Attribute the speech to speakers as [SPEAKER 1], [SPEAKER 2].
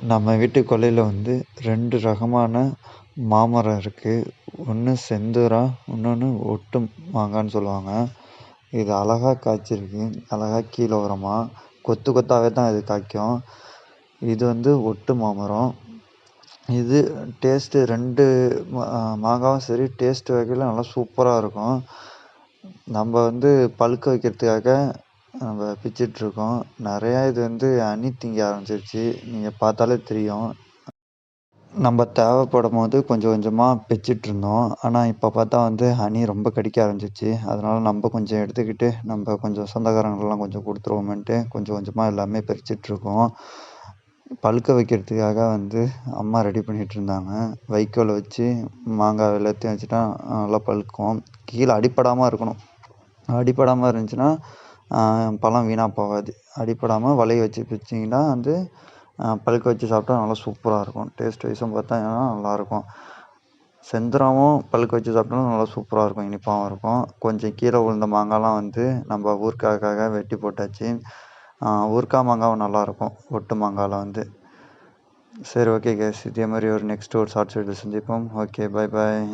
[SPEAKER 1] நம்ம வீட்டு கொல்லையில் வந்து 2 ரகமான மாமரம் இருக்குது. ஒன்று செந்தூரா, இன்னொன்று ஒட்டு மாங்கான்னு சொல்லுவாங்க. இது அழகாக காய்ச்சிருக்கு, அழகாக கீழே உரமாக கொத்து கொத்தாகவே தான் இது காய்க்கும். இது வந்து ஒட்டு மாமரம். இது டேஸ்ட்டு 2 மாங்காவும் சரி டேஸ்ட்டு வகையில் நல்லா சூப்பராக இருக்கும். நம்ம வந்து பழுக்க வைக்கிறதுக்காக நம்ம பிச்சிட்ருக்கோம். நிறையா இது வந்து அணி திங்க ஆரம்பிச்சிருச்சு, நீங்கள் பார்த்தாலே தெரியும். நம்ம தேவைப்படும் போது கொஞ்சம் கொஞ்சமாக பிச்சிட்ருந்தோம். ஆனால் இப்போ பார்த்தா வந்து ஹனி ரொம்ப கடிக்க ஆரம்பிச்சிருச்சு. அதனால் நம்ம கொஞ்சம் எடுத்துக்கிட்டு நம்ம கொஞ்சம் சொந்தக்காரங்களுக்கெல்லாம் கொஞ்சம் கொடுத்துருவோமேன்ட்டு கொஞ்சம் கொஞ்சமாக எல்லாமே பறிச்சிட்ருக்கோம். பழுக்க வைக்கிறதுக்காக வந்து அம்மா ரெடி பண்ணிகிட்ருந்தாங்க. வைக்கோலை வச்சு மாங்காய் எல்லாத்தையும் வச்சுட்டா நல்லா பழுக்கும். கீழே அடிப்படாமல் இருக்கணும். அடிப்படாமல் இருந்துச்சுன்னா பழம் வீணாக போகாது. அடிப்படாமல் வலையை வச்சு பிச்சிங்கன்னா வந்து பழுக்க வச்சு சாப்பிட்டா நல்லா சூப்பராக இருக்கும். டேஸ்ட் வைஸும் பார்த்தீங்கன்னா நல்லாயிருக்கும். செந்தூராவும் பழுக்க வச்சு சாப்பிட்டாலும் நல்லா சூப்பராக இருக்கும், இனிப்பாகவும் இருக்கும். கொஞ்சம் கீழே விழுந்த மாங்காய்லாம் வந்து நம்ம ஊறுகாய்க்காக வெட்டி போட்டாச்சு. ஊறுகாய் மாங்காவும் நல்லாயிருக்கும் ஒட்டு மாங்காயில் வந்து. சரி, ஓகே கேஸ், இதே மாதிரி ஒரு நெக்ஸ்ட் ஒரு ஷார்ட்ஸ் வீடியோ சந்திப்போம். Okay, bye bye.